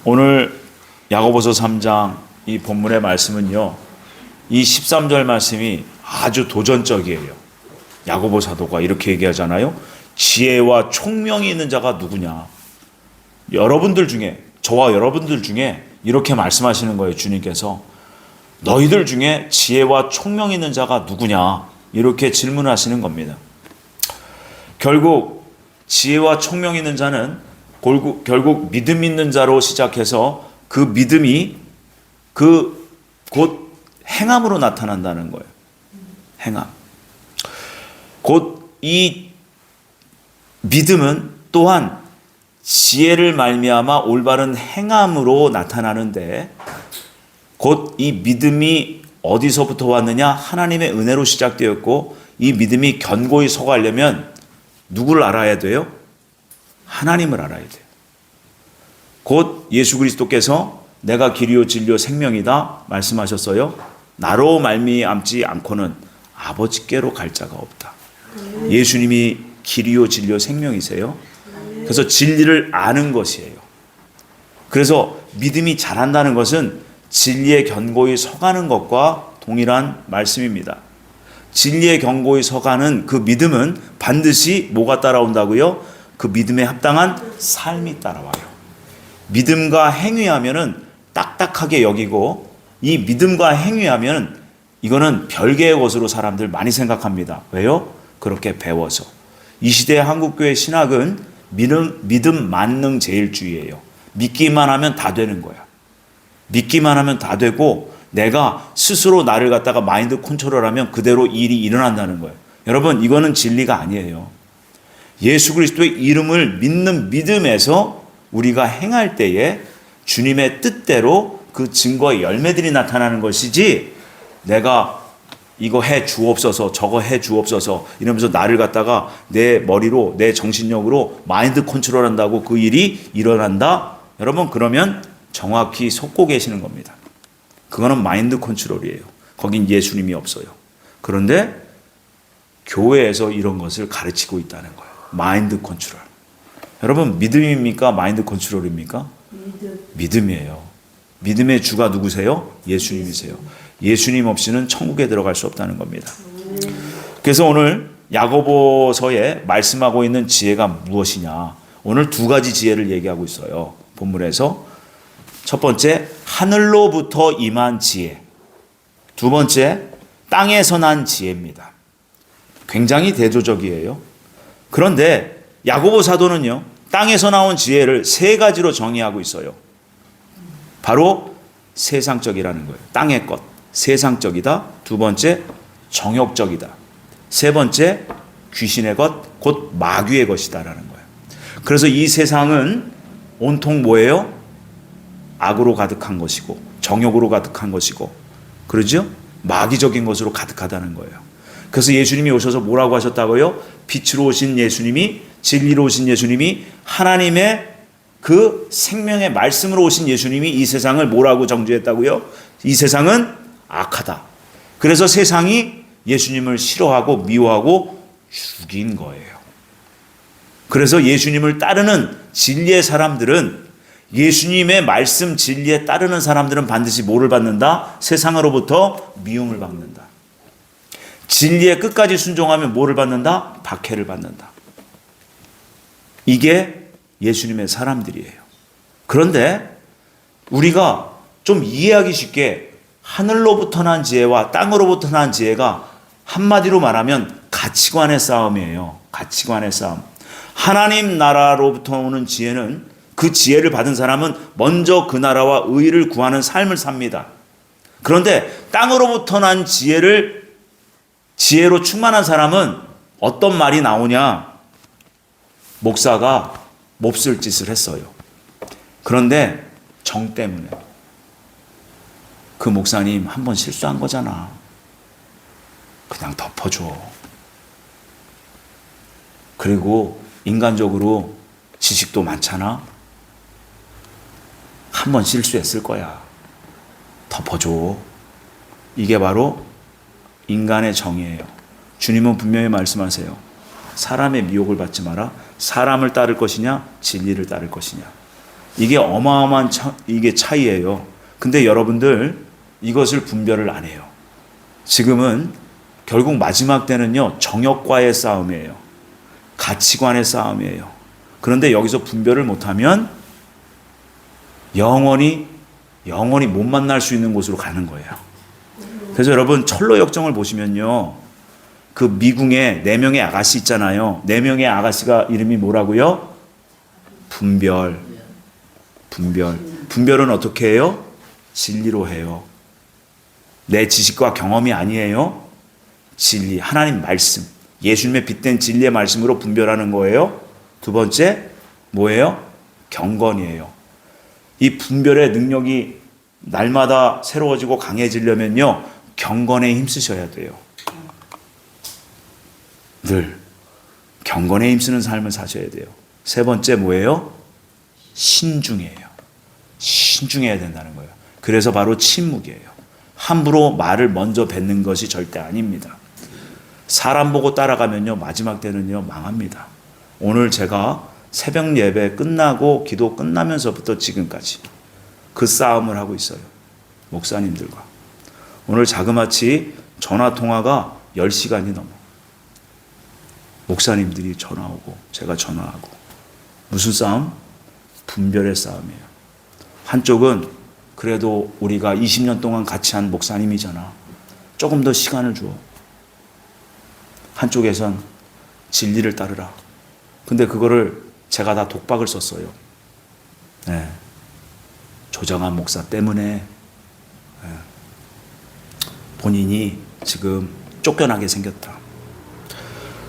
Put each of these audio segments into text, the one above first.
오늘 야고보서 3장 이 본문의 말씀은요, 이 13절 말씀이 아주 도전적이에요. 야고보 사도가 이렇게 얘기하잖아요. 지혜와 총명이 있는 자가 누구냐? 여러분들 중에, 저와 여러분들 중에 이렇게 말씀하시는 거예요. 주님께서 너희들 중에 지혜와 총명이 있는 자가 누구냐? 이렇게 질문하시는 겁니다. 결국 지혜와 총명이 있는 자는 결국 믿음 있는 자로 시작해서 그 믿음이 곧 행함으로 나타난다는 거예요. 행함. 곧 이 믿음은 또한 지혜를 말미암아 올바른 행함으로 나타나는데, 곧 이 믿음이 어디서부터 왔느냐? 하나님의 은혜로 시작되었고, 이 믿음이 견고히 서가려면 누구를 알아야 돼요? 하나님을 알아야 돼요. 곧 예수 그리스도께서 내가 길이요 진리요 생명이다 말씀하셨어요. 나로 말미암지 않고는 아버지께로 갈 자가 없다. 예수님이 길이요 진리요 생명이세요. 그래서 진리를 아는 것이에요. 그래서 믿음이 자란다는 것은 진리에 견고히 서가는 것과 동일한 말씀입니다. 진리에 견고히 서가는 그 믿음은 반드시 뭐가 따라온다고요? 그 믿음에 합당한 삶이 따라와요. 믿음과 행위하면은 딱딱하게 여기고, 이 믿음과 행위하면 이거는 별개의 것으로 사람들 많이 생각합니다. 왜요? 그렇게 배워서. 이 시대의 한국교회 신학은 믿음 만능 제일주의예요. 믿기만 하면 다 되는 거야. 믿기만 하면 다 되고, 내가 스스로 나를 갖다가 마인드 컨트롤하면 그대로 일이 일어난다는 거예요. 여러분, 이거는 진리가 아니에요. 예수 그리스도의 이름을 믿는 믿음에서 우리가 행할 때에 주님의 뜻대로 그 증거의 열매들이 나타나는 것이지, 내가 이거 해 주옵소서, 저거 해 주옵소서 이러면서 나를 갖다가 내 머리로, 내 정신력으로 마인드 컨트롤한다고 그 일이 일어난다? 여러분, 그러면 정확히 속고 계시는 겁니다. 그거는 마인드 컨트롤이에요. 거긴 예수님이 없어요. 그런데 교회에서 이런 것을 가르치고 있다는 거예요. 마인드 컨트롤. 여러분, 믿음입니까? 마인드 컨트롤입니까? 믿음이에요. 믿음의 주가 누구세요? 예수님이세요. 예수님 없이는 천국에 들어갈 수 없다는 겁니다. 그래서 오늘 야고보서에 말씀하고 있는 지혜가 무엇이냐? 오늘 두 가지 지혜를 얘기하고 있어요. 본문에서. 첫 번째, 하늘로부터 임한 지혜. 두 번째, 땅에서 난 지혜입니다. 굉장히 대조적이에요. 그런데 야고보 사도는요, 땅에서 나온 지혜를 세 가지로 정의하고 있어요. 바로 세상적이라는 거예요. 땅의 것, 세상적이다. 두 번째, 정욕적이다. 세 번째, 귀신의 것, 곧 마귀의 것이다라는 거예요. 그래서 이 세상은 온통 뭐예요? 악으로 가득한 것이고, 정욕으로 가득한 것이고, 그러죠? 마귀적인 것으로 가득하다는 거예요. 그래서 예수님이 오셔서 뭐라고 하셨다고요? 빛으로 오신 예수님이, 진리로 오신 예수님이, 하나님의 그 생명의 말씀으로 오신 예수님이 이 세상을 뭐라고 정죄했다고요? 이 세상은 악하다. 그래서 세상이 예수님을 싫어하고 미워하고 죽인 거예요. 그래서 예수님을 따르는 진리의 사람들은, 예수님의 말씀 진리에 따르는 사람들은 반드시 뭐를 받는다? 세상으로부터 미움을 받는다. 진리에 끝까지 순종하면 뭐를 받는다? 박해를 받는다. 이게 예수님의 사람들이에요. 그런데 우리가 좀 이해하기 쉽게 하늘로부터 난 지혜와 땅으로부터 난 지혜가 한마디로 말하면 가치관의 싸움이에요. 가치관의 싸움. 하나님 나라로부터 오는 지혜는, 그 지혜를 받은 사람은 먼저 그 나라와 의를 구하는 삶을 삽니다. 그런데 땅으로부터 난 지혜로 충만한 사람은 어떤 말이 나오냐? 목사가 몹쓸 짓을 했어요. 그런데 정 때문에. 그 목사님 한 번 실수한 거잖아. 그냥 덮어줘. 그리고 인간적으로 지식도 많잖아. 한 번 실수했을 거야. 덮어줘. 이게 바로 인간의 정의예요. 주님은 분명히 말씀하세요. 사람의 미혹을 받지 마라. 사람을 따를 것이냐, 진리를 따를 것이냐. 이게 어마어마한 이게 차이예요. 근데 여러분들 이것을 분별을 안 해요. 지금은 결국 마지막 때는요, 정욕과의 싸움이에요. 가치관의 싸움이에요. 그런데 여기서 분별을 못하면 영원히 못 만날 수 있는 곳으로 가는 거예요. 그래서 여러분 철로 역정을 보시면요, 그 미궁에 4명의 아가씨 있잖아요. 4명의 아가씨가 이름이 뭐라고요? 분별은 어떻게 해요? 진리로 해요. 내 지식과 경험이 아니에요. 진리, 하나님 말씀, 예수님의 빛된 진리의 말씀으로 분별하는 거예요. 두 번째 뭐예요? 경건이에요. 이 분별의 능력이 날마다 새로워지고 강해지려면요, 경건에 힘쓰셔야 돼요. 늘 경건에 힘쓰는 삶을 사셔야 돼요. 세 번째 뭐예요? 신중해요. 신중해야 된다는 거예요. 그래서 바로 침묵이에요. 함부로 말을 먼저 뱉는 것이 절대 아닙니다. 사람 보고 따라가면요, 마지막 때는요, 망합니다. 오늘 제가 새벽 예배 끝나고 기도 끝나면서부터 지금까지 그 싸움을 하고 있어요. 목사님들과. 오늘 자그마치 전화 통화가 10시간이 넘어. 목사님들이 전화 오고 제가 전화하고. 무슨 싸움? 분별의 싸움이에요. 한쪽은 그래도 우리가 20년 동안 같이 한 목사님이잖아. 조금 더 시간을 줘. 한쪽에선 진리를 따르라. 근데 그거를 제가 다 독박을 썼어요. 네. 조정한 목사 때문에 본인이 지금 쫓겨나게 생겼다.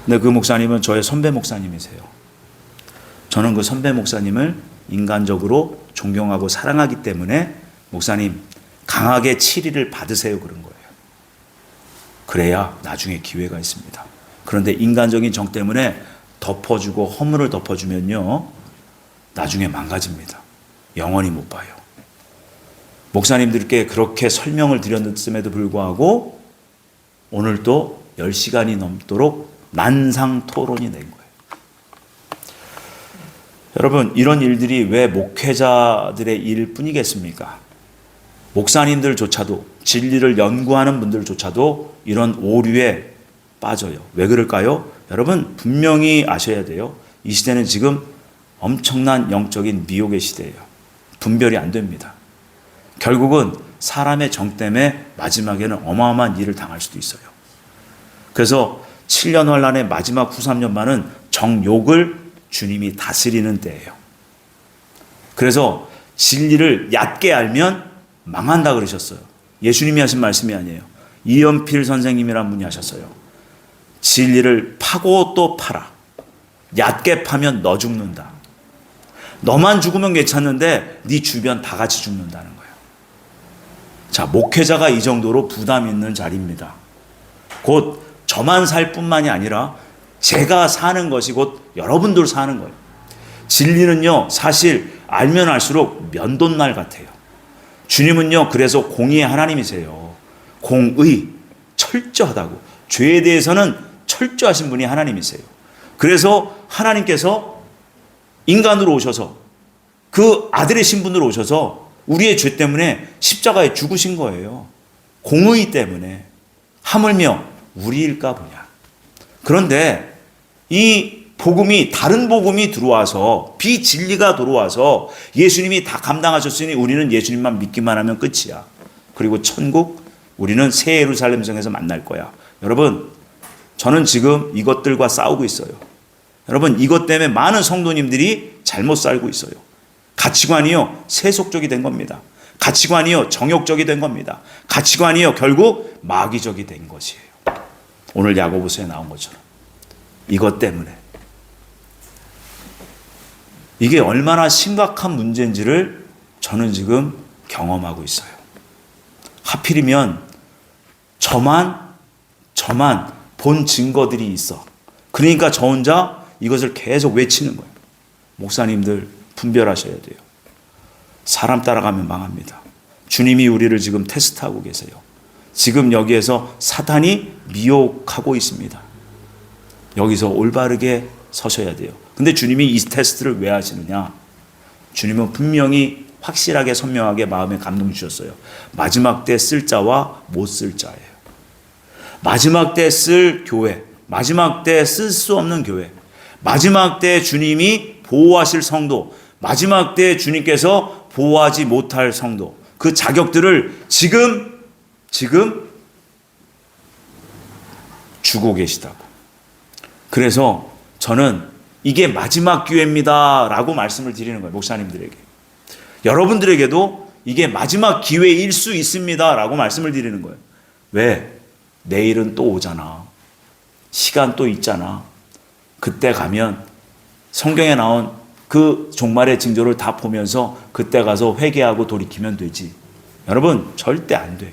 근데 그 목사님은 저의 선배 목사님이세요. 저는 그 선배 목사님을 인간적으로 존경하고 사랑하기 때문에 목사님 강하게 치리를 받으세요 그런 거예요. 그래야 나중에 기회가 있습니다. 그런데 인간적인 정 때문에 덮어주고 허물을 덮어주면요, 나중에 망가집니다. 영원히 못 봐요. 목사님들께 그렇게 설명을 드렸음에도 불구하고 오늘 또 10시간이 넘도록 난상 토론이 된 거예요. 여러분, 이런 일들이 왜 목회자들의 일 뿐이겠습니까? 목사님들조차도, 진리를 연구하는 분들조차도 이런 오류에 빠져요. 왜 그럴까요? 여러분 분명히 아셔야 돼요. 이 시대는 지금 엄청난 영적인 미혹의 시대예요. 분별이 안 됩니다. 결국은 사람의 정 때문에 마지막에는 어마어마한 일을 당할 수도 있어요. 그래서 7년 환란의 마지막 후 3년만은 정욕을 주님이 다스리는 때예요. 그래서 진리를 얕게 알면 망한다 그러셨어요. 예수님이 하신 말씀이 아니에요. 이연필 선생님이란 분이 하셨어요. 진리를 파고 또 팔아. 얕게 파면 너 죽는다. 너만 죽으면 괜찮은데 네 주변 다 같이 죽는다는 거예요. 자, 목회자가 이 정도로 부담 있는 자리입니다. 곧 저만 살 뿐만이 아니라 제가 사는 것이 곧 여러분들 사는 거예요. 진리는요, 사실 알면 알수록 면도날 같아요. 주님은요, 그래서 공의의 하나님이세요. 공의, 철저하다고. 죄에 대해서는 철저하신 분이 하나님이세요. 그래서 하나님께서 인간으로 오셔서 그 아들의 신분으로 오셔서 우리의 죄 때문에 십자가에 죽으신 거예요. 공의 때문에. 하물며 우리일까 보냐. 그런데 이 복음이, 다른 복음이 들어와서, 비진리가 들어와서 예수님이 다 감당하셨으니 우리는 예수님만 믿기만 하면 끝이야. 그리고 천국, 우리는 새 예루살렘 성에서 만날 거야. 여러분, 저는 지금 이것들과 싸우고 있어요. 여러분, 이것 때문에 많은 성도님들이 잘못 살고 있어요. 가치관이요, 세속적이 된 겁니다. 가치관이요, 정욕적이 된 겁니다. 가치관이요, 결국 마귀적이 된 것이에요. 오늘 야고보서에 나온 것처럼. 이것 때문에. 이게 얼마나 심각한 문제인지를 저는 지금 경험하고 있어요. 하필이면 저만 본 증거들이 있어. 그러니까 저 혼자 이것을 계속 외치는 거예요. 목사님들 분별하셔야 돼요. 사람 따라가면 망합니다. 주님이 우리를 지금 테스트하고 계세요. 지금 여기에서 사탄이 미혹하고 있습니다. 여기서 올바르게 서셔야 돼요. 근데 주님이 이 테스트를 왜 하시느냐? 주님은 분명히 확실하게 선명하게 마음에 감동 주셨어요. 마지막 때 쓸 자와 못 쓸 자예요. 마지막 때 쓸 교회, 마지막 때 쓸 수 없는 교회, 마지막 때 주님이 보호하실 성도, 마지막 때 주님께서 보호하지 못할 성도, 그 자격들을 지금 주고 계시다고. 그래서 저는 이게 마지막 기회입니다 라고 말씀을 드리는 거예요. 목사님들에게. 여러분들에게도 이게 마지막 기회일 수 있습니다 라고 말씀을 드리는 거예요. 왜? 내일은 또 오잖아. 시간 또 있잖아. 그때 가면 성경에 나온 그 종말의 징조를 다 보면서 그때 가서 회개하고 돌이키면 되지. 여러분, 절대 안 돼요.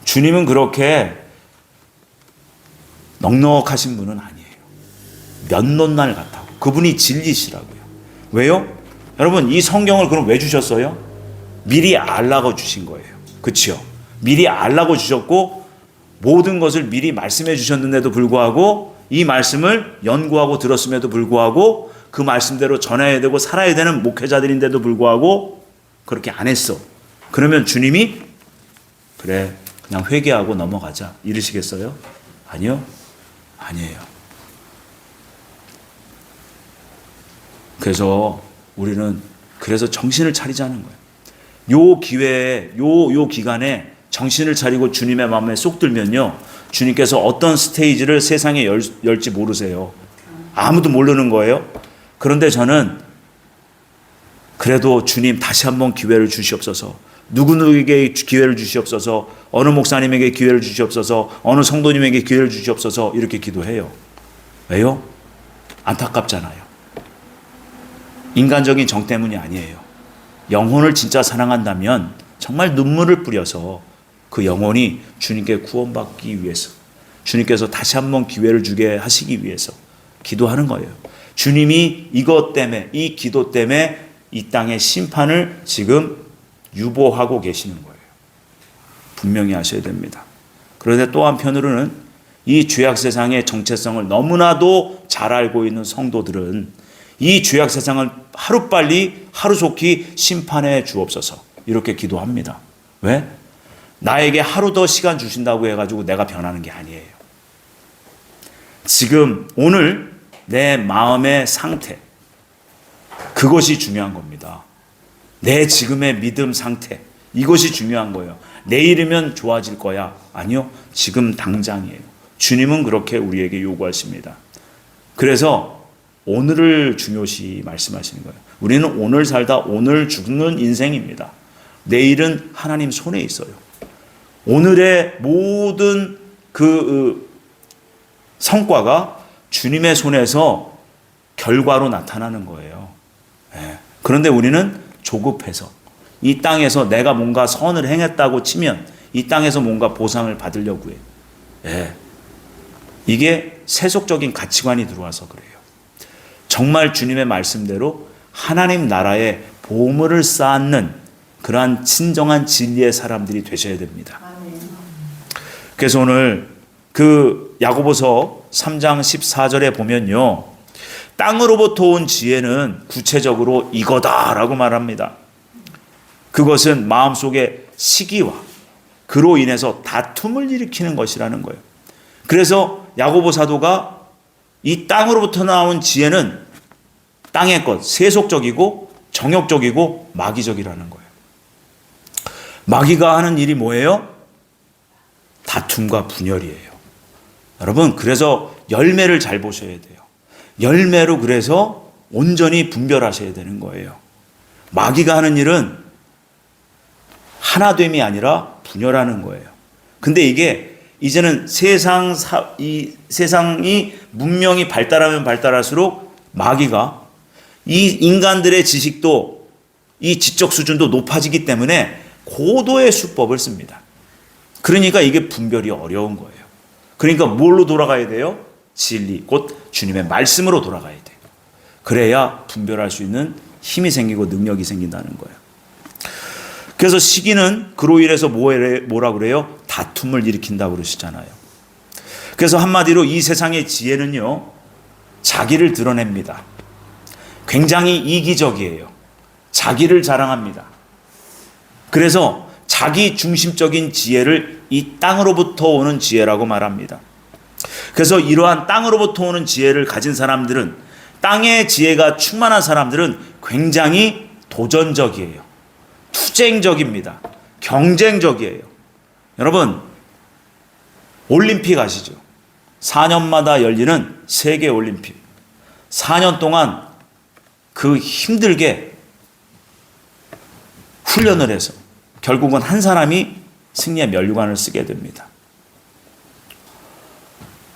주님은 그렇게 넉넉하신 분은 아니에요. 몇 넌날 같다고. 그분이 진리시라고요. 왜요? 여러분, 이 성경을 그럼 왜 주셨어요? 미리 알라고 주신 거예요. 그렇죠? 미리 알라고 주셨고 모든 것을 미리 말씀해 주셨는데도 불구하고 이 말씀을 연구하고 들었음에도 불구하고 그 말씀대로 전해야 되고 살아야 되는 목회자들인데도 불구하고 그렇게 안 했어. 그러면 주님이 그래 그냥 회개하고 넘어가자 이러시겠어요? 아니요. 아니에요. 그래서 우리는 그래서 정신을 차리자는 거예요. 요 기회에 요 기간에 정신을 차리고 주님의 마음에 쏙 들면요. 주님께서 어떤 스테이지를 세상에 열지 모르세요. 아무도 모르는 거예요. 그런데 저는 그래도 주님 다시 한번 기회를 주시옵소서. 누구에게 기회를 주시옵소서. 어느 목사님에게 기회를 주시옵소서. 어느 성도님에게 기회를 주시옵소서. 이렇게 기도해요. 왜요? 안타깝잖아요. 인간적인 정 때문이 아니에요. 영혼을 진짜 사랑한다면 정말 눈물을 뿌려서 그 영혼이 주님께 구원받기 위해서, 주님께서 다시 한번 기회를 주게 하시기 위해서 기도하는 거예요. 주님이 이것 때문에, 이 기도 때문에 이 땅의 심판을 지금 유보하고 계시는 거예요. 분명히 아셔야 됩니다. 그런데 또 한편으로는 이 죄악 세상의 정체성을 너무나도 잘 알고 있는 성도들은 이 죄악 세상을 하루빨리 하루속히 심판해 주옵소서 이렇게 기도합니다. 왜? 나에게 하루 더 시간 주신다고 해가지고 내가 변하는 게 아니에요. 지금 오늘 내 마음의 상태, 그것이 중요한 겁니다. 내 지금의 믿음 상태, 이것이 중요한 거예요. 내일이면 좋아질 거야. 아니요. 지금 당장이에요. 주님은 그렇게 우리에게 요구하십니다. 그래서 오늘을 중요시 말씀하시는 거예요. 우리는 오늘 살다 오늘 죽는 인생입니다. 내일은 하나님 손에 있어요. 오늘의 모든 그 성과가 주님의 손에서 결과로 나타나는 거예요. 그런데 우리는 조급해서 이 땅에서 내가 뭔가 선을 행했다고 치면 이 땅에서 뭔가 보상을 받으려고 해요. 이게 세속적인 가치관이 들어와서 그래요. 정말 주님의 말씀대로 하나님 나라에 보물을 쌓는 그러한 진정한 진리의 사람들이 되셔야 됩니다. 그래서 오늘 그 야고보서 3장 14절에 보면요. 땅으로부터 온 지혜는 구체적으로 이거다라고 말합니다. 그것은 마음속에 시기와 그로 인해서 다툼을 일으키는 것이라는 거예요. 그래서 야고보 사도가 이 땅으로부터 나온 지혜는 땅의 것, 세속적이고 정욕적이고 마귀적이라는 거예요. 마귀가 하는 일이 뭐예요? 다툼과 분열이에요. 여러분, 그래서 열매를 잘 보셔야 돼요. 열매로 그래서 온전히 분별하셔야 되는 거예요. 마귀가 하는 일은 하나됨이 아니라 분열하는 거예요. 근데 이게 이제는 이 세상이 문명이 발달하면 발달할수록 마귀가 이 인간들의 지식도 이 지적 수준도 높아지기 때문에 고도의 수법을 씁니다. 그러니까 이게 분별이 어려운 거예요. 그러니까 뭘로 돌아가야 돼요? 진리, 곧 주님의 말씀으로 돌아가야 돼요. 그래야 분별할 수 있는 힘이 생기고 능력이 생긴다는 거예요. 그래서 시기는 그로 인해서 뭐라 그래요? 다툼을 일으킨다고 그러시잖아요. 그래서 한마디로 이 세상의 지혜는요, 자기를 드러냅니다. 굉장히 이기적이에요. 자기를 자랑합니다. 그래서 자기 중심적인 지혜를 이 땅으로부터 오는 지혜라고 말합니다. 그래서 이러한 땅으로부터 오는 지혜를 가진 사람들은, 땅의 지혜가 충만한 사람들은 굉장히 도전적이에요. 투쟁적입니다. 경쟁적이에요. 여러분, 올림픽 아시죠? 4년마다 열리는 세계 올림픽. 4년 동안 그 힘들게 훈련을 해서 결국은 한 사람이 승리의 면류관을 쓰게 됩니다.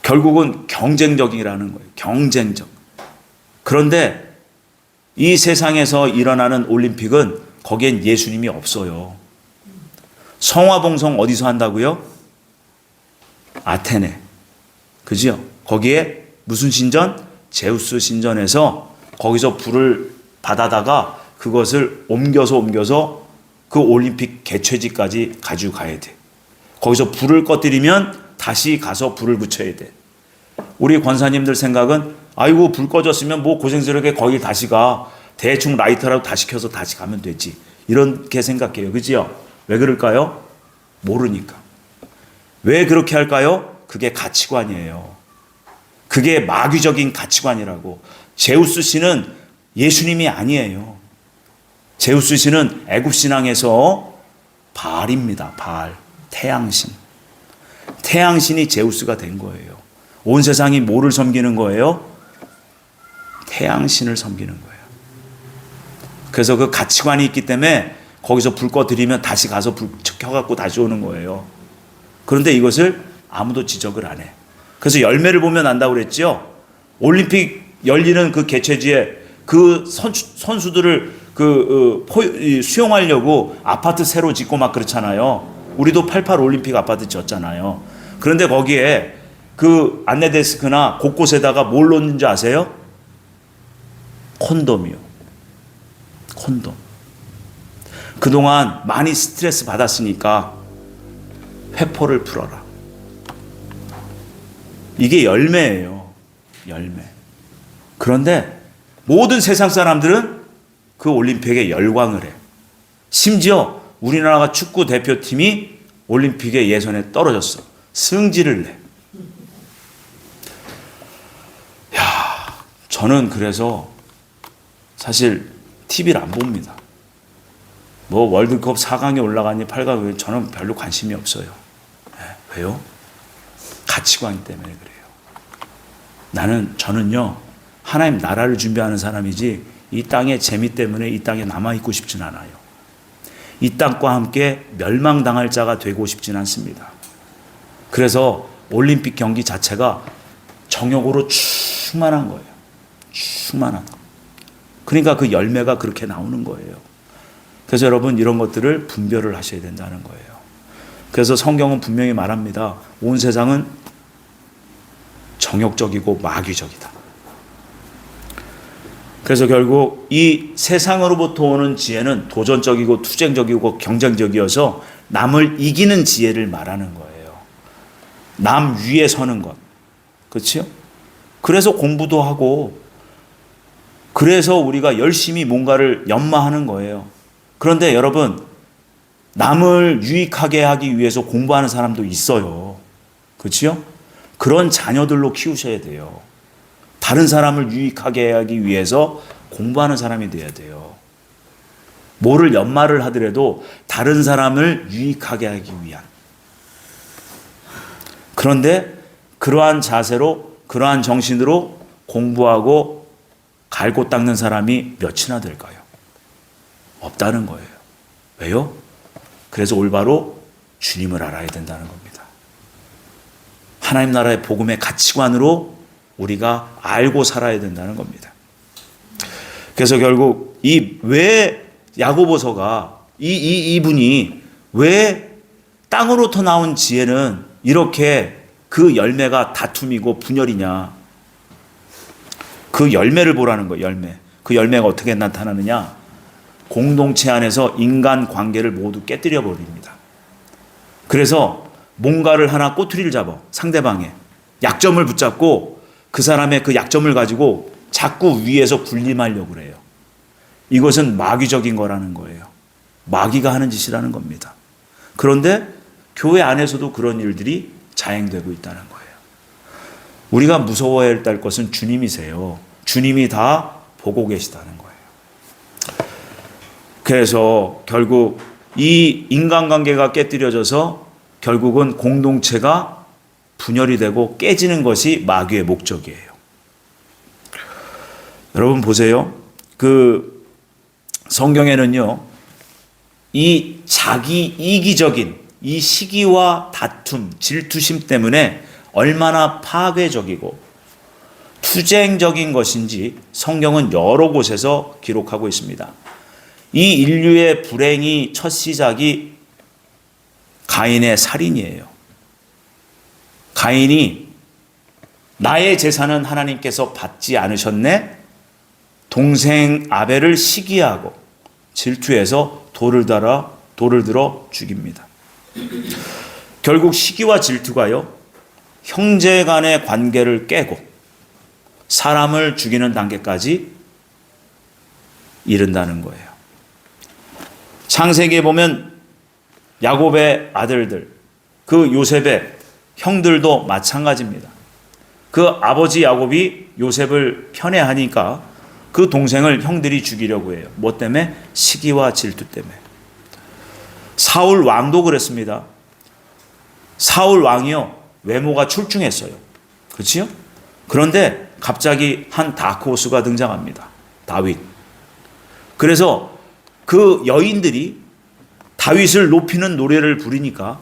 결국은 경쟁적이라는 거예요. 경쟁적. 그런데 이 세상에서 일어나는 올림픽은 거기엔 예수님이 없어요. 성화봉송 어디서 한다고요? 아테네. 그죠? 거기에 무슨 신전? 제우스 신전에서 거기서 불을 받아다가 그것을 옮겨서 그 올림픽 개최지까지 가지고 가야 돼. 거기서 불을 꺼뜨리면 다시 가서 불을 붙여야 돼. 우리 권사님들 생각은 아이고 불 꺼졌으면 뭐 고생스럽게 거기 다시 가. 대충 라이터라도 다시 켜서 다시 가면 되지. 이렇게 생각해요. 그죠? 왜 그럴까요? 모르니까. 왜 그렇게 할까요? 그게 가치관이에요. 그게 마귀적인 가치관이라고. 제우스 신은 예수님이 아니에요. 제우스 신은 애굽 신앙에서 바알입니다. 바알. 태양신. 태양신이 제우스가 된 거예요. 온 세상이 뭐를 섬기는 거예요? 태양신을 섬기는 거예요. 그래서 그 가치관이 있기 때문에 거기서 불 꺼드리면 다시 가서 불 켜갖고 다시 오는 거예요. 그런데 이것을 아무도 지적을 안 해. 그래서 열매를 보면 안다고 그랬죠. 올림픽 열리는 그 개최지에 그 선수들을 수용하려고 아파트 새로 짓고 막 그렇잖아요. 우리도 88 올림픽 아파트 지었잖아요. 그런데 거기에 그 안내데스크나 곳곳에다가 뭘 놓는지 아세요? 콘돔이요. 콘돔. 그동안 많이 스트레스 받았으니까 회포를 풀어라. 이게 열매예요. 열매. 그런데 모든 세상 사람들은 그 올림픽에 열광을 해. 심지어 우리나라가 축구 대표팀이 올림픽의 예선에 떨어졌어. 승질을 내. 저는 그래서 사실 TV를 안 봅니다. 뭐 월드컵 4강에 올라가니 8강에 저는 별로 관심이 없어요. 네, 왜요? 가치관 때문에 그래요. 저는요, 하나님 나라를 준비하는 사람이지 이 땅의 재미 때문에 이 땅에 남아있고 싶진 않아요. 이 땅과 함께 멸망당할 자가 되고 싶진 않습니다. 그래서 올림픽 경기 자체가 정욕으로 충만한 거예요. 충만한. 그러니까 그 열매가 그렇게 나오는 거예요. 그래서 여러분 이런 것들을 분별을 하셔야 된다는 거예요. 그래서 성경은 분명히 말합니다. 온 세상은 정욕적이고 마귀적이다. 그래서 결국 이 세상으로부터 오는 지혜는 도전적이고 투쟁적이고 경쟁적이어서 남을 이기는 지혜를 말하는 거예요. 남 위에 서는 것. 그렇죠? 그래서 공부도 하고 그래서 우리가 열심히 뭔가를 연마하는 거예요. 그런데 여러분, 남을 유익하게 하기 위해서 공부하는 사람도 있어요. 그렇죠? 그런 자녀들로 키우셔야 돼요. 다른 사람을 유익하게 하기 위해서 공부하는 사람이 돼야 돼요. 뭐를 연마를 하더라도 다른 사람을 유익하게 하기 위한. 그런데 그러한 자세로, 그러한 정신으로 공부하고 갈고 닦는 사람이 몇이나 될까요? 없다는 거예요. 왜요? 그래서 올바로 주님을 알아야 된다는 겁니다. 하나님 나라의 복음의 가치관으로 우리가 알고 살아야 된다는 겁니다. 그래서 결국 왜 야고보서가 이분이 왜 땅으로부터 나온 지혜는 이렇게 그 열매가 다툼이고 분열이냐? 그 열매를 보라는 거예요. 열매. 그 열매가 어떻게 나타나느냐? 공동체 안에서 인간 관계를 모두 깨뜨려 버립니다. 그래서 뭔가를 하나 꼬투리를 잡아. 상대방의 약점을 붙잡고 그 사람의 그 약점을 가지고 자꾸 위에서 군림하려고 그래요. 이것은 마귀적인 거라는 거예요. 마귀가 하는 짓이라는 겁니다. 그런데 교회 안에서도 그런 일들이 자행되고 있다는 거예요. 우리가 무서워해야 할 것은 주님이세요. 주님이 다 보고 계시다는 거예요. 그래서 결국 이 인간관계가 깨뜨려져서 결국은 공동체가 분열이 되고 깨지는 것이 마귀의 목적이에요. 여러분 보세요. 그 성경에는요, 이 자기 이기적인 이 시기와 다툼, 질투심 때문에 얼마나 파괴적이고 투쟁적인 것인지 성경은 여러 곳에서 기록하고 있습니다. 이 인류의 불행이 첫 시작이 가인의 살인이에요. 가인이 나의 재산은 하나님께서 받지 않으셨네? 동생 아벨을 시기하고 질투해서 돌을 들어 죽입니다. 결국 시기와 질투가요, 형제 간의 관계를 깨고 사람을 죽이는 단계까지 이른다는 거예요. 창세기에 보면 야곱의 아들들, 그 요셉의 형들도 마찬가지입니다. 그 아버지 야곱이 요셉을 편애하니까 그 동생을 형들이 죽이려고 해요. 뭐 때문에? 시기와 질투 때문에. 사울 왕도 그랬습니다. 사울 왕이요, 외모가 출중했어요. 그렇지요? 그런데 갑자기 한 다크호스가 등장합니다. 다윗. 그래서 그 여인들이 다윗을 높이는 노래를 부르니까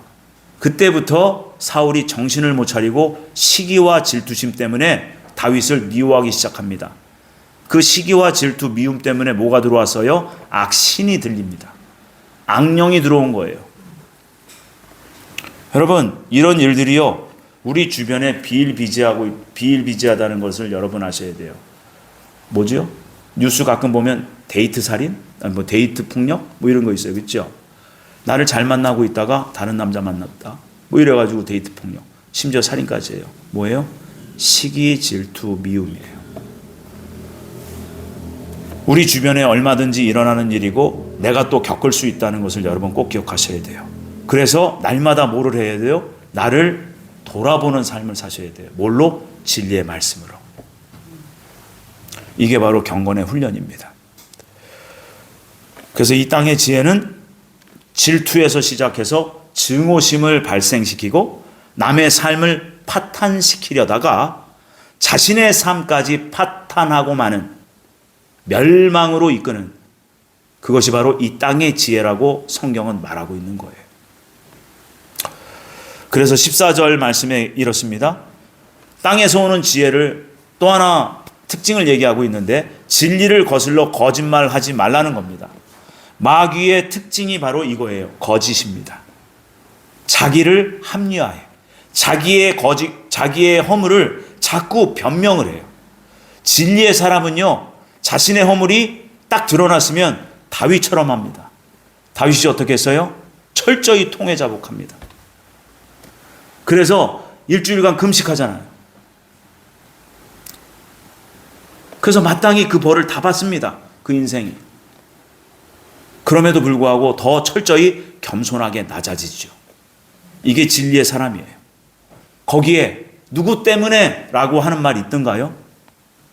그때부터 사울이 정신을 못 차리고 시기와 질투심 때문에 다윗을 미워하기 시작합니다. 그 시기와 질투, 미움 때문에 뭐가 들어왔어요? 악신이 들립니다. 악령이 들어온 거예요. 여러분, 이런 일들이요, 우리 주변에 비일비재하다는 것을 여러분 아셔야 돼요. 뭐죠? 뉴스 가끔 보면 데이트 살인, 뭐 데이트 폭력, 뭐 이런 거 있어요. 그렇죠? 나를 잘 만나고 있다가 다른 남자 만났다. 뭐 이래가지고 데이트 폭력, 심지어 살인까지 해요. 뭐예요? 시기, 질투, 미움이에요. 우리 주변에 얼마든지 일어나는 일이고 내가 또 겪을 수 있다는 것을 여러분 꼭 기억하셔야 돼요. 그래서 날마다 뭐를 해야 돼요? 나를 돌아보는 삶을 사셔야 돼요. 뭘로? 진리의 말씀으로. 이게 바로 경건의 훈련입니다. 그래서 이 땅의 지혜는 질투에서 시작해서 증오심을 발생시키고 남의 삶을 파탄시키려다가 자신의 삶까지 파탄하고 마는 멸망으로 이끄는, 그것이 바로 이 땅의 지혜라고 성경은 말하고 있는 거예요. 그래서 14절 말씀에 이렇습니다. 땅에서 오는 지혜를 또 하나 특징을 얘기하고 있는데, 진리를 거슬러 거짓말하지 말라는 겁니다. 마귀의 특징이 바로 이거예요. 거짓입니다. 자기를 합리화해. 자기의 허물을 자꾸 변명을 해요. 진리의 사람은요, 자신의 허물이 딱 드러났으면 다윗처럼 합니다. 다윗이 어떻게 했어요? 철저히 통회 자복합니다. 그래서 일주일간 금식하잖아요. 그래서 마땅히 그 벌을 다 받습니다. 그 인생이. 그럼에도 불구하고 더 철저히 겸손하게 낮아지죠. 이게 진리의 사람이에요. 거기에 누구 때문에 라고 하는 말이 있던가요?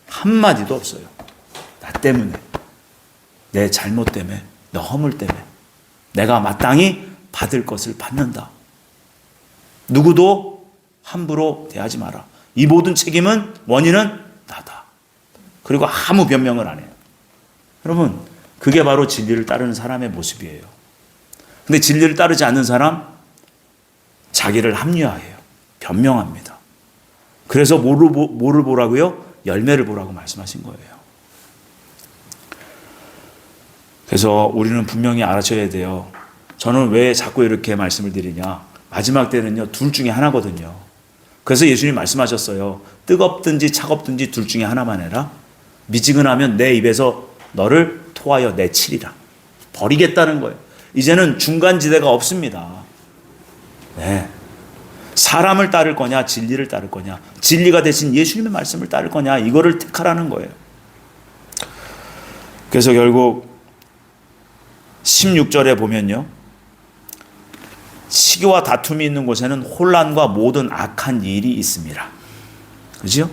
한마디도 없어요. 나 때문에, 내 잘못 때문에, 내 허물 때문에 내가 마땅히 받을 것을 받는다. 누구도 함부로 대하지 마라. 이 모든 책임은, 원인은 나다. 그리고 아무 변명을 안 해요. 여러분, 그게 바로 진리를 따르는 사람의 모습이에요. 근데 진리를 따르지 않는 사람, 자기를 합리화해요. 변명합니다. 그래서 뭐를 보라고요? 열매를 보라고 말씀하신 거예요. 그래서 우리는 분명히 알아셔야 돼요. 저는 왜 자꾸 이렇게 말씀을 드리냐. 마지막 때는요, 둘 중에 하나거든요. 그래서 예수님 말씀하셨어요. 뜨겁든지 차갑든지 둘 중에 하나만 해라. 미지근하면 내 입에서 너를 토하여 내치리라. 버리겠다는 거예요. 이제는 중간지대가 없습니다. 네. 사람을 따를 거냐, 진리를 따를 거냐, 진리가 대신 예수님의 말씀을 따를 거냐, 이거를 택하라는 거예요. 그래서 결국 16절에 보면요, 시기와 다툼이 있는 곳에는 혼란과 모든 악한 일이 있습니다. 그죠?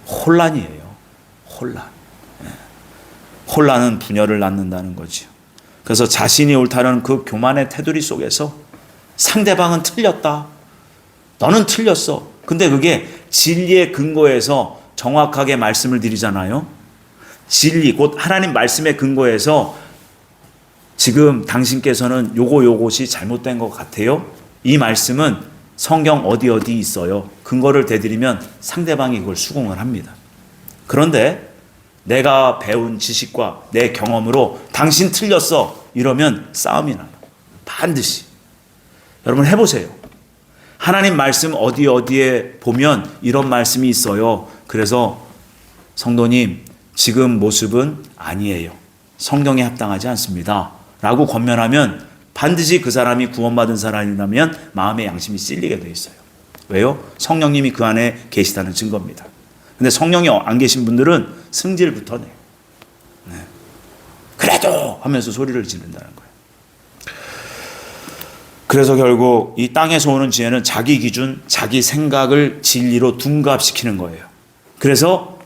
혼란이에요. 혼란. 혼란은 분열을 낳는다는 거죠. 그래서 자신이 옳다는 그 교만의 테두리 속에서 상대방은 틀렸다, 너는 틀렸어. 근데 그게 진리의 근거에서 정확하게 말씀을 드리잖아요. 진리, 곧 하나님 말씀의 근거에서 지금 당신께서는 요것이 잘못된 것 같아요. 이 말씀은 성경 어디 있어요. 근거를 대드리면 상대방이 그걸 수긍을 합니다. 그런데 내가 배운 지식과 내 경험으로 당신 틀렸어 이러면 싸움이 나요. 반드시. 여러분 해보세요. 하나님 말씀 어디에 보면 이런 말씀이 있어요. 그래서 성도님, 지금 모습은 아니에요. 성경에 합당하지 않습니다. 라고 권면하면 반드시 그 사람이 구원받은 사람이라면 마음의 양심이 찔리게 돼 있어요. 왜요? 성령님이 그 안에 계시다는 증거입니다. 근데 성령이 안 계신 분들은 승질부터 내요. 네. 그래도 하면서 소리를 지른다는 거예요. 그래서 결국 이 땅에서 오는 지혜는 자기 기준, 자기 생각을 진리로 둔갑시키는 거예요. 그래서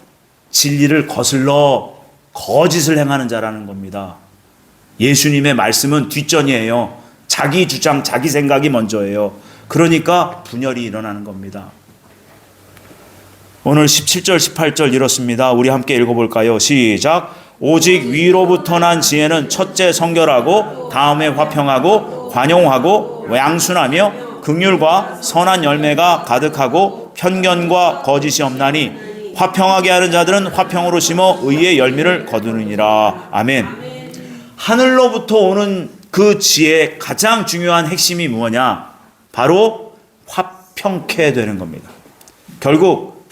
진리를 거슬러 거짓을 행하는 자라는 겁니다. 예수님의 말씀은 뒷전이에요. 자기 주장, 자기 생각이 먼저예요. 그러니까 분열이 일어나는 겁니다. 오늘 17절, 18절 이렇습니다. 우리 함께 읽어볼까요? 시작. 오직 위로부터 난 지혜는 첫째 성결하고 다음에 화평하고 관용하고 양순하며 긍휼과 선한 열매가 가득하고 편견과 거짓이 없나니 화평하게 하는 자들은 화평으로 심어 의의 열매를 거두느니라. 아멘. 하늘로부터 오는 그 지혜의 가장 중요한 핵심이 뭐냐? 바로 화평케 되는 겁니다. 결국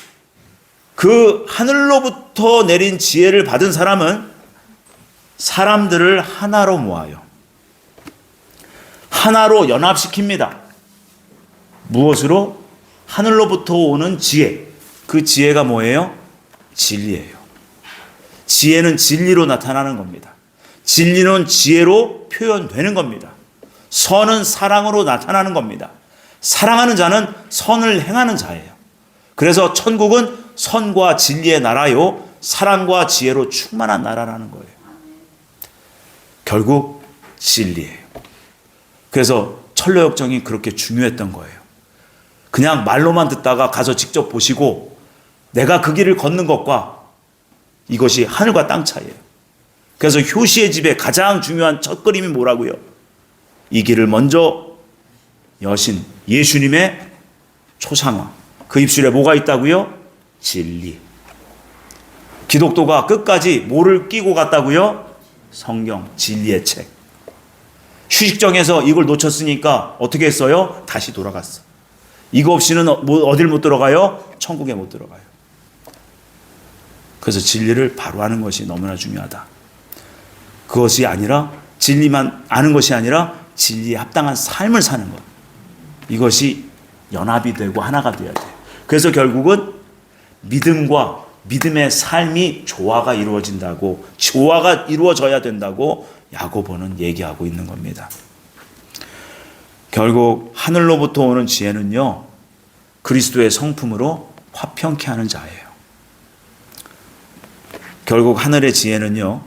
그 하늘로부터 내린 지혜를 받은 사람은 사람들을 하나로 모아요. 하나로 연합시킵니다. 무엇으로? 하늘로부터 오는 지혜. 그 지혜가 뭐예요? 진리예요. 지혜는 진리로 나타나는 겁니다. 진리는 지혜로 표현되는 겁니다. 선은 사랑으로 나타나는 겁니다. 사랑하는 자는 선을 행하는 자예요. 그래서 천국은 선과 진리의 나라요, 사랑과 지혜로 충만한 나라라는 거예요. 결국 진리예요. 그래서 철로역정이 그렇게 중요했던 거예요. 그냥 말로만 듣다가 가서 직접 보시고 내가 그 길을 걷는 것과 이것이 하늘과 땅 차이예요. 그래서 효시의 집에 가장 중요한 첫그림이 뭐라고요? 이 길을 먼저 여신 예수님의 초상화, 그 입술에 뭐가 있다고요? 진리. 기독교가 끝까지 뭐를 끼고 갔다고요? 성경, 진리의 책. 휴식정에서 이걸 놓쳤으니까 어떻게 했어요? 다시 돌아갔어. 이거 없이는 어딜 못 들어가요? 천국에 못 들어가요. 그래서 진리를 바로 아는 것이 너무나 중요하다. 그것이 아니라 진리만 아는 것이 아니라 진리에 합당한 삶을 사는 것. 이것이 연합이 되고 하나가 되어야 돼요. 그래서 결국은 믿음과 믿음의 삶이 조화가 이루어진다고, 조화가 이루어져야 된다고 야고보는 얘기하고 있는 겁니다. 결국 하늘로부터 오는 지혜는요, 그리스도의 성품으로 화평케 하는 자예요. 결국 하늘의 지혜는요,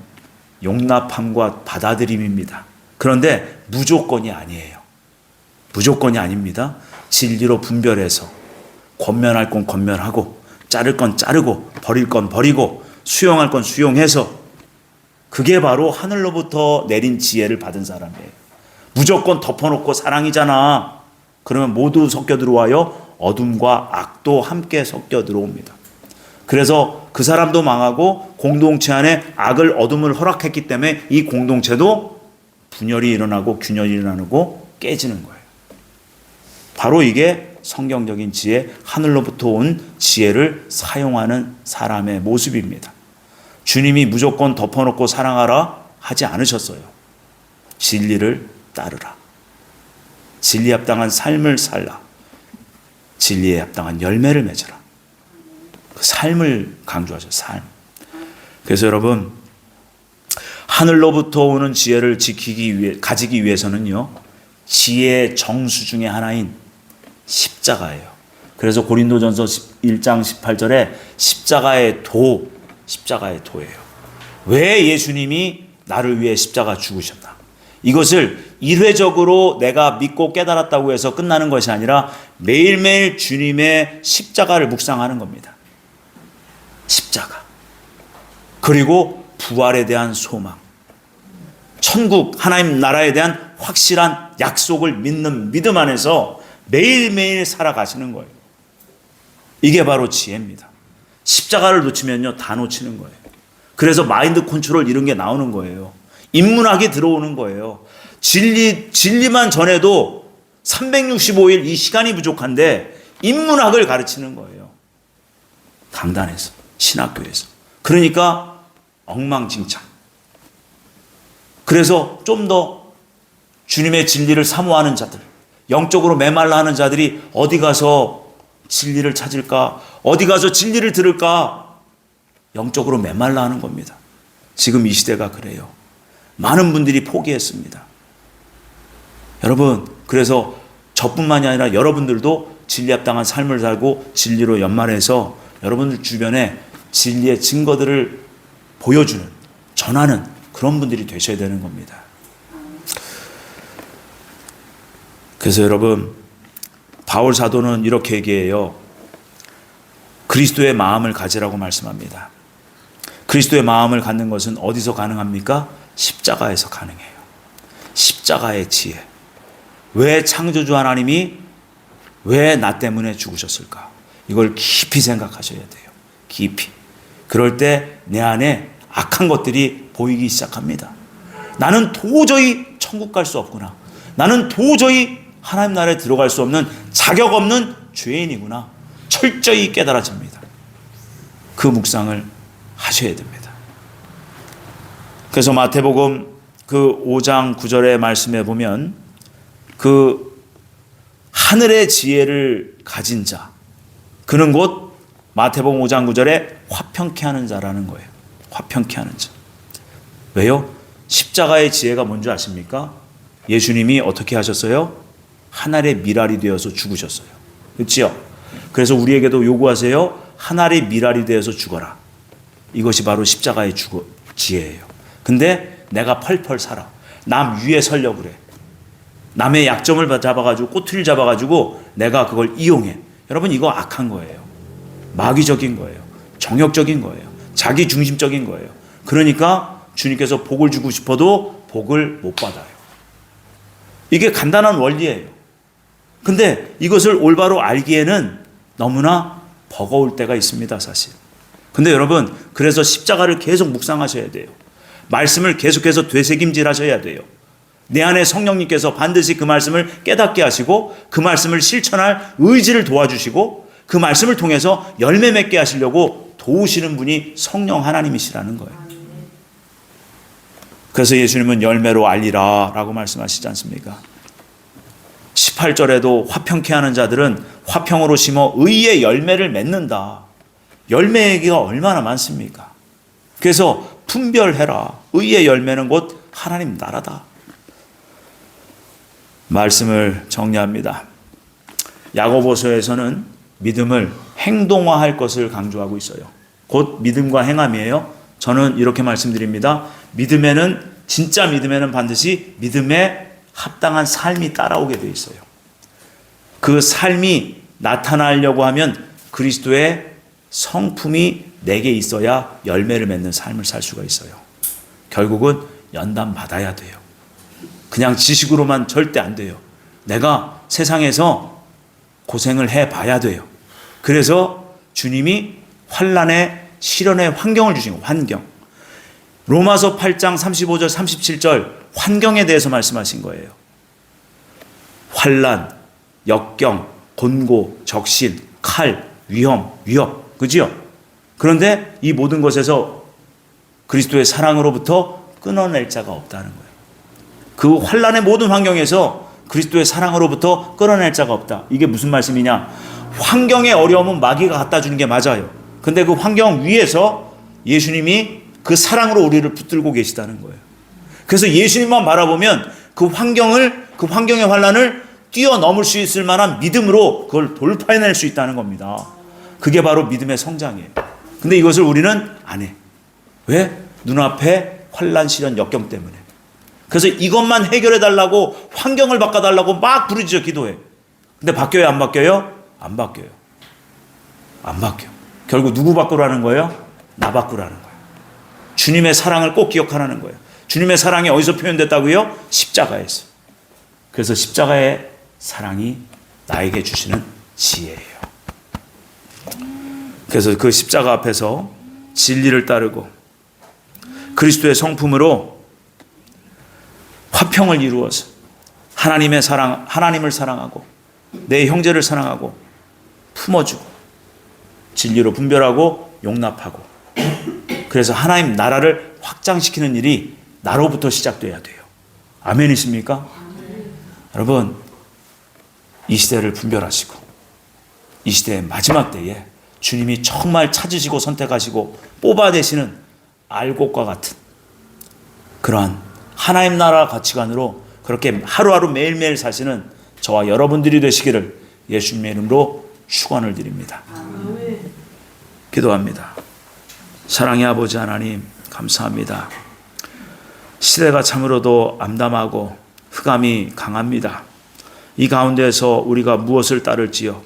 용납함과 받아들임입니다. 그런데 무조건이 아니에요. 무조건이 아닙니다. 진리로 분별해서 권면할 건 권면하고 자를 건 자르고 버릴 건 버리고 수용할 건 수용해서, 그게 바로 하늘로부터 내린 지혜를 받은 사람이에요. 무조건 덮어놓고 사랑이잖아. 그러면 모두 섞여 들어와요. 어둠과 악도 함께 섞여 들어옵니다. 그래서 그 사람도 망하고 공동체 안에 악을, 어둠을 허락했기 때문에 이 공동체도 분열이 일어나고 균열이 일어나고 깨지는 거예요. 바로 이게 성경적인 지혜, 하늘로부터 온 지혜를 사용하는 사람의 모습입니다. 주님이 무조건 덮어놓고 사랑하라 하지 않으셨어요. 진리를 따르라. 진리에 합당한 삶을 살라. 진리에 합당한 열매를 맺으라. 그 삶을 강조하죠. 삶. 그래서 여러분, 하늘로부터 오는 지혜를 가지기 위해서는요, 지혜의 정수 중에 하나인 십자가예요. 그래서 고린도전서 1장 18절에 십자가의 도예요. 왜 예수님이 나를 위해 십자가 죽으셨나? 이것을 일회적으로 내가 믿고 깨달았다고 해서 끝나는 것이 아니라 매일매일 주님의 십자가를 묵상하는 겁니다. 십자가. 그리고 부활에 대한 소망. 천국, 하나님 나라에 대한 확실한 약속을 믿는 믿음 안에서 매일매일 살아가시는 거예요. 이게 바로 지혜입니다. 십자가를 놓치면요, 다 놓치는 거예요. 그래서 마인드 컨트롤 이런 게 나오는 거예요. 인문학이 들어오는 거예요. 진리만 전해도 365일 이 시간이 부족한데 인문학을 가르치는 거예요. 강단에서, 신학교에서. 그러니까 엉망진창. 그래서 좀 더 주님의 진리를 사모하는 자들, 영적으로 메말라 하는 자들이 어디 가서 진리를 찾을까? 어디 가서 진리를 들을까? 영적으로 메말라 하는 겁니다. 지금 이 시대가 그래요. 많은 분들이 포기했습니다. 여러분, 그래서 저뿐만이 아니라 여러분들도 진리에 합당한 삶을 살고 진리로 연말해서 여러분들 주변에 진리의 증거들을 보여주는, 전하는 그런 분들이 되셔야 되는 겁니다. 그래서 여러분, 바울 사도는 이렇게 얘기해요. 그리스도의 마음을 가지라고 말씀합니다. 그리스도의 마음을 갖는 것은 어디서 가능합니까? 십자가에서 가능해요. 십자가의 지혜. 왜 창조주 하나님이 왜 나 때문에 죽으셨을까? 이걸 깊이 생각하셔야 돼요. 깊이. 그럴 때 내 안에 악한 것들이 보이기 시작합니다. 나는 도저히 천국 갈 수 없구나. 나는 도저히 하나님 나라에 들어갈 수 없는 자격 없는 죄인이구나. 철저히 깨달아집니다. 그 묵상을 하셔야 됩니다. 그래서 마태복음 그 5장 9절의 말씀에 보면 그 하늘의 지혜를 가진 자, 그는 곧 마태복음 5장 9절에 화평케 하는 자라는 거예요. 화평케 하는 자. 왜요? 십자가의 지혜가 뭔지 아십니까? 예수님이 어떻게 하셨어요? 하늘의 미랄이 되어서 죽으셨어요. 그렇지요? 그래서 우리에게도 요구하세요. 하늘의 미랄이 되어서 죽어라. 이것이 바로 십자가의 지혜예요. 근데 내가 펄펄 살아. 남 위에 서려고 그래. 남의 약점을 잡아가지고 꼬투리를 잡아가지고 내가 그걸 이용해. 여러분, 이거 악한 거예요. 마귀적인 거예요. 정욕적인 거예요. 자기중심적인 거예요. 그러니까 주님께서 복을 주고 싶어도 복을 못 받아요. 이게 간단한 원리예요. 근데 이것을 올바로 알기에는 너무나 버거울 때가 있습니다, 사실. 근데 여러분, 그래서 십자가를 계속 묵상하셔야 돼요. 말씀을 계속해서 되새김질하셔야 돼요. 내 안에 성령님께서 반드시 그 말씀을 깨닫게 하시고 그 말씀을 실천할 의지를 도와주시고 그 말씀을 통해서 열매 맺게 하시려고 도우시는 분이 성령 하나님이시라는 거예요. 그래서 예수님은 열매로 알리라 라고 말씀하시지 않습니까? 18절에도 화평케 하는 자들은 화평으로 심어 의의 열매를 맺는다. 열매 얘기가 얼마나 많습니까? 그래서 분별해라. 의의 열매는 곧 하나님 나라다. 말씀을 정리합니다. 야고보서에서는 믿음을 행동화할 것을 강조하고 있어요. 곧 믿음과 행함이에요. 저는 이렇게 말씀드립니다. 진짜 믿음에는 반드시 믿음에 합당한 삶이 따라오게 되어 있어요. 그 삶이 나타나려고 하면 그리스도의 성품이 내게 있어야 열매를 맺는 삶을 살 수가 있어요. 결국은 연단 받아야 돼요. 그냥 지식으로만 절대 안 돼요. 내가 세상에서 고생을 해봐야 돼요. 그래서 주님이 환난의 시련의 환경을 주신 거예요. 환경. 로마서 8장 35절 37절 환경에 대해서 말씀하신 거예요. 환난, 역경, 곤고, 적신, 칼, 위험, 위협. 그죠? 그런데 이 모든 것에서 그리스도의 사랑으로부터 끊어낼 자가 없다는 거예요. 그 환난의 모든 환경에서 그리스도의 사랑으로부터 끊어낼 자가 없다. 이게 무슨 말씀이냐? 환경의 어려움은 마귀가 갖다 주는 게 맞아요. 근데 그 환경 위에서 예수님이 그 사랑으로 우리를 붙들고 계시다는 거예요. 그래서 예수님만 바라보면 그 환경의 환난을 뛰어넘을 수 있을 만한 믿음으로 그걸 돌파해낼 수 있다는 겁니다. 그게 바로 믿음의 성장이에요. 근데 이것을 우리는 안 해. 왜? 눈앞에 환난, 시련, 역경 때문에. 그래서 이것만 해결해 달라고, 환경을 바꿔달라고 막 부르짖어 기도해. 근데 바뀌어요, 안 바뀌어요? 안 바뀌어요. 안 바뀌어. 결국 누구 바꾸라는 거예요? 나 바꾸라는 거예요. 주님의 사랑을 꼭 기억하라는 거예요. 주님의 사랑이 어디서 표현됐다고요? 십자가에서. 그래서 십자가의 사랑이 나에게 주시는 지혜예요. 그래서 그 십자가 앞에서 진리를 따르고 그리스도의 성품으로 화평을 이루어서 하나님을 사랑하고 내 형제를 사랑하고 품어주고 진리로 분별하고 용납하고, 그래서 하나님 나라를 확장시키는 일이 나로부터 시작돼야 돼요. 아멘이십니까? 여러분, 이 시대를 분별하시고 이 시대의 마지막 때에 주님이 정말 찾으시고 선택하시고 뽑아내시는 알곡과 같은 그러한 하나님 나라 가치관으로 그렇게 하루하루 매일매일 사시는 저와 여러분들이 되시기를 예수님의 이름으로 축원을 드립니다. 기도합니다. 사랑의 아버지 하나님, 감사합니다. 시대가 참으로도 암담하고 흑암이 강합니다. 이 가운데에서 우리가 무엇을 따를지요?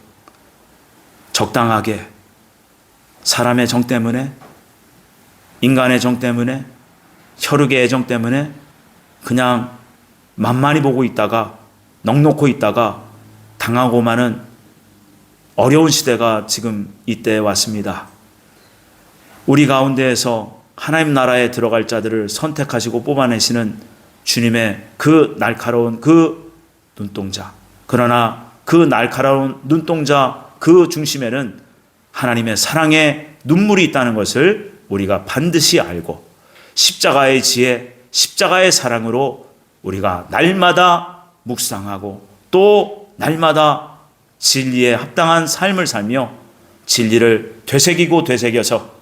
적당하게 사람의 정 때문에, 인간의 정 때문에, 혈육의 애정 때문에 그냥 만만히 보고 있다가 넋놓고 있다가 당하고 마는 어려운 시대가 지금 이때에 왔습니다. 우리 가운데에서 하나님 나라에 들어갈 자들을 선택하시고 뽑아내시는 주님의 그 날카로운 그 눈동자, 그러나 그 날카로운 눈동자 그 중심에는 하나님의 사랑의 눈물이 있다는 것을 우리가 반드시 알고 십자가의 지혜, 십자가의 사랑으로 우리가 날마다 묵상하고 또 날마다 진리에 합당한 삶을 살며 진리를 되새기고 되새겨서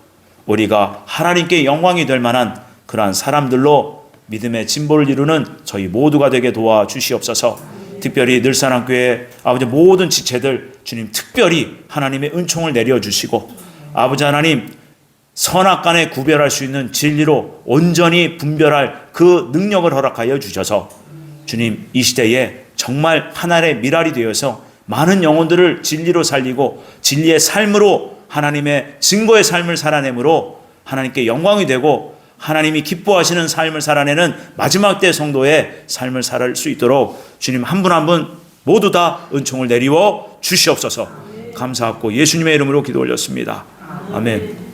우리가 하나님께 영광이 될 만한 그러한 사람들로 믿음의 진보를 이루는 저희 모두가 되게 도와주시옵소서. 특별히 늘사랑교회 아버지 모든 지체들 주님 특별히 하나님의 은총을 내려주시고 아버지 하나님 선악간에 구별할 수 있는 진리로 온전히 분별할 그 능력을 허락하여 주셔서 주님 이 시대에 정말 하나님의 미랄이 되어서 많은 영혼들을 진리로 살리고 진리의 삶으로 하나님의 증거의 삶을 살아내므로 하나님께 영광이 되고 하나님이 기뻐하시는 삶을 살아내는 마지막 때 성도의 삶을 살 수 있도록 주님 한 분 한 분 모두 다 은총을 내리워 주시옵소서. 감사하고 예수님의 이름으로 기도 올렸습니다. 아멘.